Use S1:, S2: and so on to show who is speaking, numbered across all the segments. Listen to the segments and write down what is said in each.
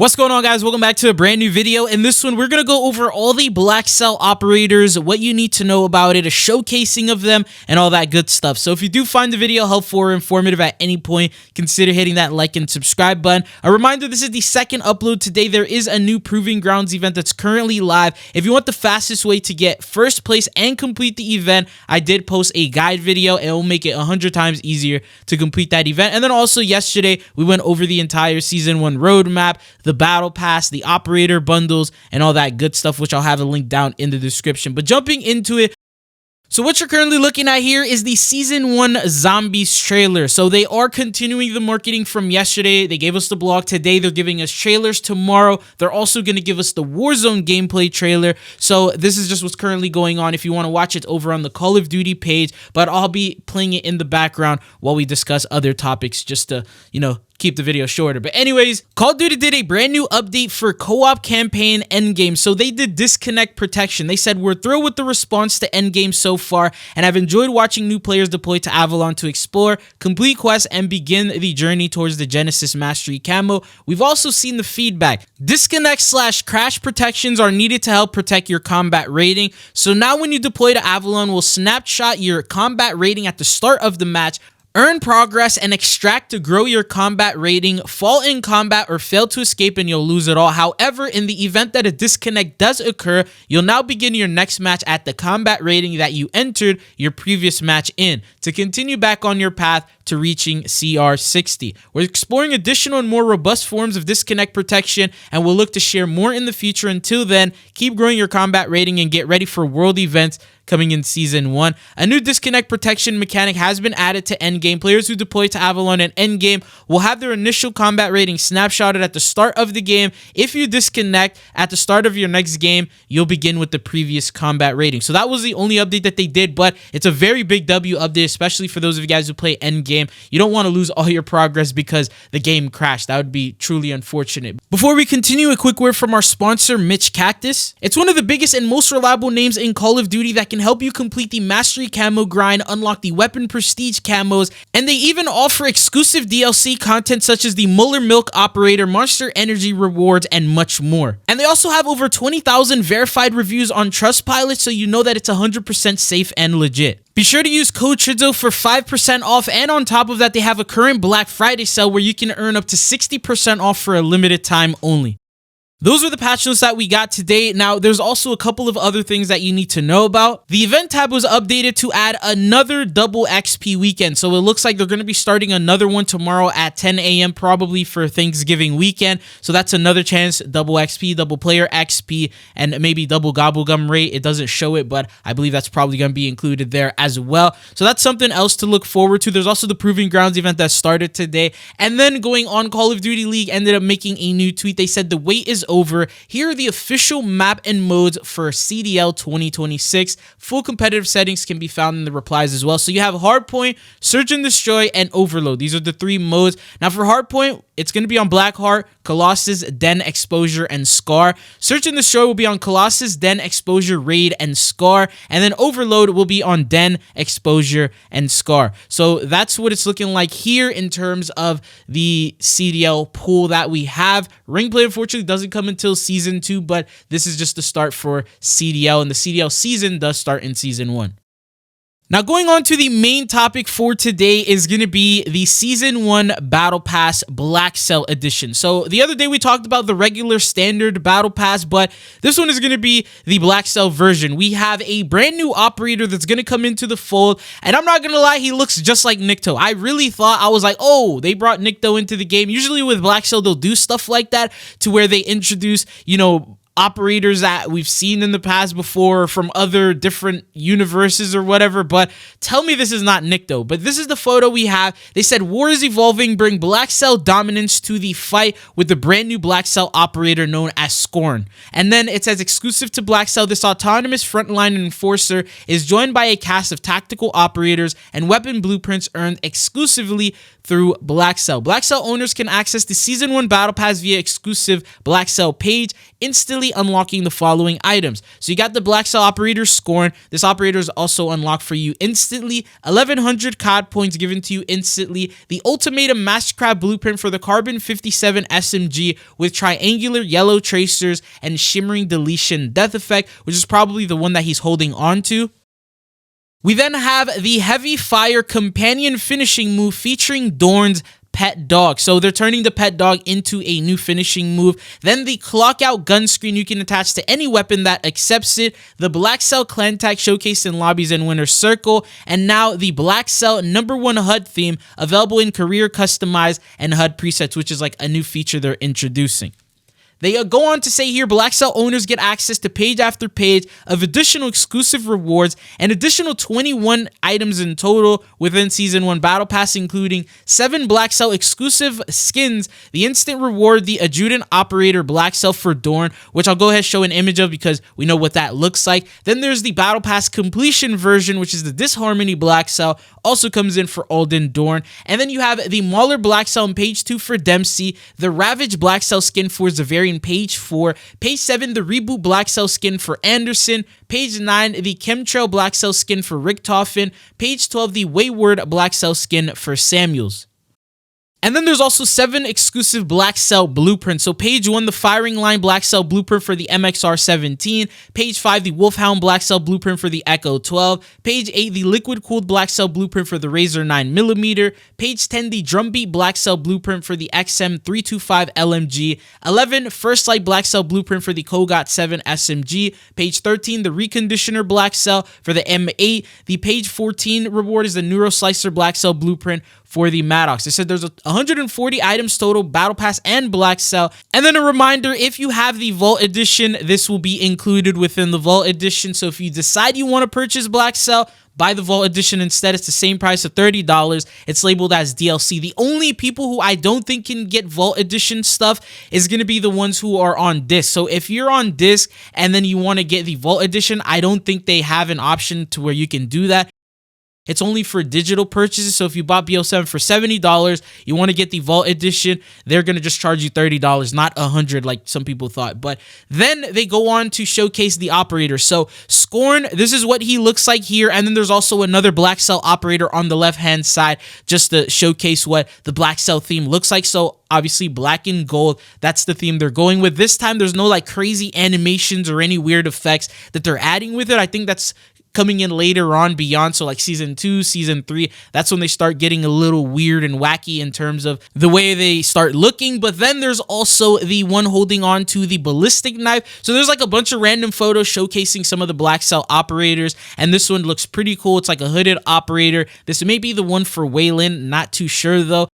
S1: What's going on, guys? Welcome back to a brand new video. In this one, we're going to go over all the Blackcell operators, what you need to know about it, a showcasing of them, and all that good stuff. So if you do find the video helpful or informative at any point, consider hitting that like and subscribe button. A reminder, this is the second upload today. There is a new Proving Grounds event that's currently live. If you want the fastest way to get first place and complete the event, I did post a guide video. It will make it 100 times easier to complete that event. And then also yesterday, we went over the entire Season 1 roadmap, the battle pass, the operator bundles, and all that good stuff, which I'll have a link down in the description. But jumping into it, so what you're currently looking at here is the Season 1 Zombies trailer. So they are continuing the marketing from yesterday. They gave us the blog today. They're giving us trailers tomorrow. They're also going to give us the Warzone gameplay trailer. So this is just what's currently going on. If you want to watch it over on the Call of Duty page, but I'll be playing it in the background while we discuss other topics just to, keep the video shorter. But anyways, Call of Duty did a brand new update for co-op campaign Endgame. So they did disconnect protection. They said, we're thrilled with the response to Endgame so far, and I've enjoyed watching new players deploy to Avalon to explore, complete quests, and begin the journey towards the Genesis Mastery camo. We've also seen the feedback. Disconnect/crash protections are needed to help protect your combat rating. So now when you deploy to Avalon, we'll snapshot your combat rating at the start of the match, earn progress, and extract to grow your combat rating, fall in combat, or fail to escape and you'll lose it all. However, in the event that a disconnect does occur, you'll now begin your next match at the combat rating that you entered your previous match in to continue back on your path to reaching CR60. We're exploring additional and more robust forms of disconnect protection, and we'll look to share more in the future. Until then, keep growing your combat rating and get ready for world events coming in Season 1. A new disconnect protection mechanic has been added to Endgame. Players who deploy to Avalon and Endgame will have their initial combat rating snapshotted at the start of the game. If you disconnect at the start of your next game, you'll begin with the previous combat rating. So that was the only update that they did, but it's a very big W update, especially for those of you guys who play Endgame. You don't want to lose all your progress because the game crashed. That would be truly unfortunate. Before we continue, a quick word from our sponsor, Mitch Cactus. It's one of the biggest and most reliable names in Call of Duty that can help you complete the Mastery Camo grind, unlock the Weapon Prestige camos, and they even offer exclusive DLC content such as the Muller Milk Operator, Monster Energy rewards, and much more. And they also have over 20,000 verified reviews on Trustpilot, so you know that it's 100% safe and legit. Be sure to use code TRIZZO for 5% off, and on top of that, they have a current Black Friday sale where you can earn up to 60% off for a limited time only. Those are the patch notes that we got today. Now, there's also a couple of other things that you need to know about. The event tab was updated to add another double XP weekend. So it looks like they're going to be starting another one tomorrow at 10 a.m. probably for Thanksgiving weekend. So that's another chance, double XP, double player XP, and maybe double gobblegum rate. It doesn't show it, but I believe that's probably going to be included there as well. So that's something else to look forward to. There's also the Proving Grounds event that started today. And then going on, Call of Duty League ended up making a new tweet. They said the wait is over. Here are the official map and modes for CDL 2026. Full competitive settings can be found in the replies as well. So you have Hardpoint, Search and Destroy, and Overload. These are the three modes. Now for Hardpoint, it's going to be on Blackheart, Colossus, Den, Exposure, and Scar. Search and Destroy will be on Colossus, Den, Exposure, Raid, and Scar. And then Overload will be on Den, Exposure, and Scar. So that's what it's looking like here in terms of the CDL pool that we have. Ring play, unfortunately, doesn't come until Season 2, but this is just the start for CDL, and the CDL season does start in Season 1. Now, going on to the main topic for today is going to be the Season 1 Battle Pass Blackcell Edition. So the other day we talked about the regular standard Battle Pass, but this one is going to be the Blackcell version. We have a brand new operator that's going to come into the fold, and I'm not going to lie, he looks just like Nikto. I really thought, I was like, oh, they brought Nikto into the game. Usually with Blackcell, they'll do stuff like that to where they introduce, operators that we've seen in the past before from other different universes or whatever, but tell me this is not Nikto. But this is the photo we have. They said, war is evolving, bring Blackcell dominance to the fight with the brand new Blackcell operator known as Scorn. And then it says, exclusive to Blackcell, this autonomous frontline enforcer is joined by a cast of tactical operators and weapon blueprints earned exclusively through Blackcell. Blackcell owners can access the Season 1 Battle Pass via exclusive Blackcell page, instantly instantly unlocking the following items. So you got the Blackcell operator Scorn. This operator is also unlocked for you instantly. 1100 COD points given to you instantly. The Ultimatum Mastercraft blueprint for the Carbon 57 SMG with triangular yellow tracers and shimmering deletion death effect, which is probably the one that he's holding on to. We then have the Heavy Fire Companion finishing move featuring Dorn's pet dog. So they're turning the pet dog into a new finishing move. Then the Clock Out gun screen you can attach to any weapon that accepts it. The Blackcell clan tag showcased in lobbies and winner's circle. And now the Blackcell #1 HUD theme available in career customized and HUD presets, which is like a new feature they're introducing. They go on to say here, Blackcell owners get access to page after page of additional exclusive rewards and additional 21 items in total within Season 1 Battle Pass, including 7 Blackcell exclusive skins, the instant reward, the Adjutant Operator Blackcell for Dorn, which I'll go ahead and show an image of because we know what that looks like. Then there's the Battle Pass completion version, which is the Disharmony Blackcell, also comes in for Alden Dorn. And then you have the Mauler Blackcell on page 2 for Dempsey, the Ravage Blackcell skin for Zavarian page 4, page 7 the Reboot Blackcell skin for Anderson, page 9 the Chemtrail Blackcell skin for Richtofen, page 12 the Wayward Blackcell skin for Samuels. And then there's also 7 exclusive Blackcell blueprints. So page 1, the Firing Line Blackcell blueprint for the MXR-17. Page 5, the Wolfhound Blackcell blueprint for the Echo 12. Page 8, the Liquid Cooled Blackcell blueprint for the Razor 9mm. Page 10, the Drumbeat Blackcell blueprint for the XM325 LMG. 11, First Light Blackcell blueprint for the Kogat 7 SMG. Page 13, the Reconditioner Blackcell for the M8. The page 14 reward is the Neuroslicer Blackcell blueprint for the Maddox. They said there's 140 items total, Battle Pass and Blackcell. And then a reminder, if you have the Vault Edition, this will be included within the Vault Edition. So if you decide you want to purchase Blackcell, buy the Vault Edition instead. It's the same price of $30. It's labeled as DLC. The only people who I don't think can get Vault Edition stuff is going to be the ones who are on disc. So if you're on disc and then you want to get the Vault Edition, I don't think they have an option to where you can do that. It's only for digital purchases. So if you bought BO7 for $70, you want to get the Vault Edition, they're going to just charge you $30, not $100 like some people thought. But then they go on to showcase the operator. So Scorn, this is what he looks like here. And then there's also another Blackcell operator on the left-hand side just to showcase what the Blackcell theme looks like. So obviously black and gold, that's the theme they're going with. This time there's no like crazy animations or any weird effects that they're adding with it. I think that's coming in later on beyond, so like season 2, season 3, that's when they start getting a little weird and wacky in terms of the way they start looking. But then there's also the one holding on to the ballistic knife. So there's like a bunch of random photos showcasing some of the Blackcell operators, and this one looks pretty cool. It's like a hooded operator. This may be the one for Waylon, not too sure though.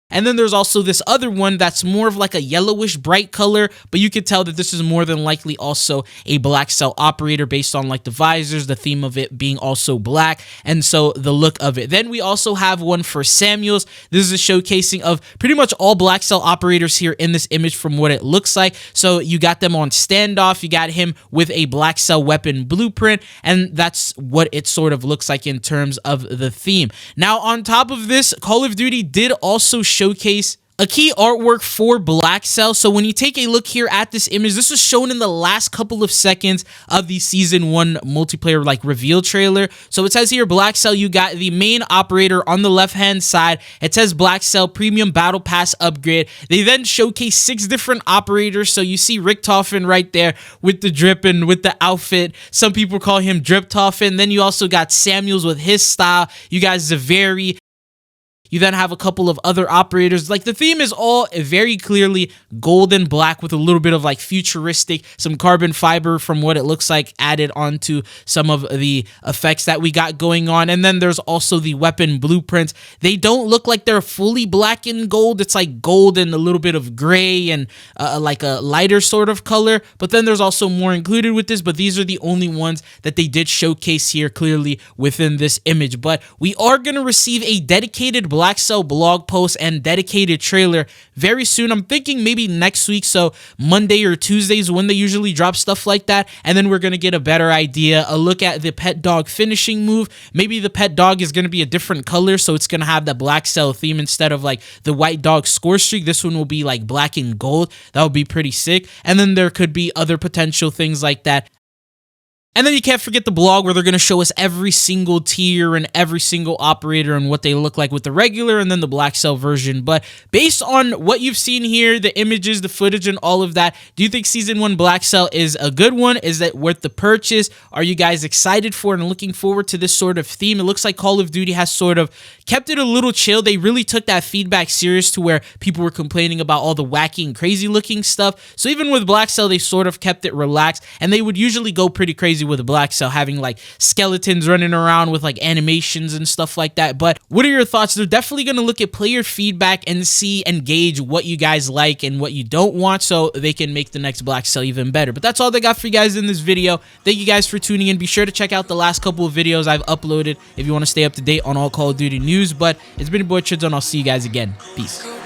S1: And then there's also this other one that's more of like a yellowish bright color, but you could tell that this is more than likely also a Blackcell operator based on like the visors, the theme of it being also black, and so the look of it. Then we also have one for Samuels. This is a showcasing of pretty much all Blackcell operators here in this image from what it looks like. So you got them on standoff, you got him with a Blackcell weapon blueprint, and that's what it sort of looks like in terms of the theme. Now on top of this, Call of Duty did also showcase a key artwork for Blackcell. So when you take a look here at this image, this was shown in the last couple of seconds of the Season 1 multiplayer like reveal trailer. So it says here, Blackcell, you got the main operator on the left-hand side. It says Blackcell Premium Battle Pass upgrade. They then showcase 6 different operators. So you see Richtofen right there with the drip and with the outfit. Some people call him Driptofen. Then you also got Samuels with his style. You got Zavari. You then have a couple of other operators. Like the theme is all very clearly gold and black with a little bit of like futuristic, some carbon fiber from what it looks like added onto some of the effects that we got going on. And then there's also the weapon blueprints. They don't look like they're fully black and gold. It's like gold and a little bit of gray and like a lighter sort of color. But then there's also more included with this, but these are the only ones that they did showcase here clearly within this image. But we are going to receive a dedicated Blackcell blog post and dedicated trailer very soon. I'm thinking maybe next week, so Monday or Tuesdays when they usually drop stuff like that, and then we're gonna get a better idea, a look at the pet dog finishing move. Maybe the pet dog is gonna be a different color, so it's gonna have the Blackcell theme instead of like the white dog score streak. This one will be like black and gold. That would be pretty sick. And then there could be other potential things like that. And then you can't forget the blog where they're going to show us every single tier and every single operator and what they look like with the regular and then the Blackcell version. But based on what you've seen here, the images, the footage, and all of that, do you think Season 1 Blackcell is a good one? Is that worth the purchase? Are you guys excited for it and looking forward to this sort of theme? It looks like Call of Duty has sort of kept it a little chill. They really took that feedback serious to where people were complaining about all the wacky and crazy looking stuff. So even with Blackcell, they sort of kept it relaxed, and they would usually go pretty crazy with Blackcell, having like skeletons running around with like animations and stuff like that. But what are your thoughts? They're definitely going to look at player feedback and see and gauge what you guys like and what you don't want, so they can make the next Blackcell even better. But that's all they got for you guys in this video. Thank you guys for tuning in. Be sure to check out the last couple of videos I've uploaded if you want to stay up to date on all Call of Duty news. But it's been your boy Chids, and I'll see you guys again. Peace.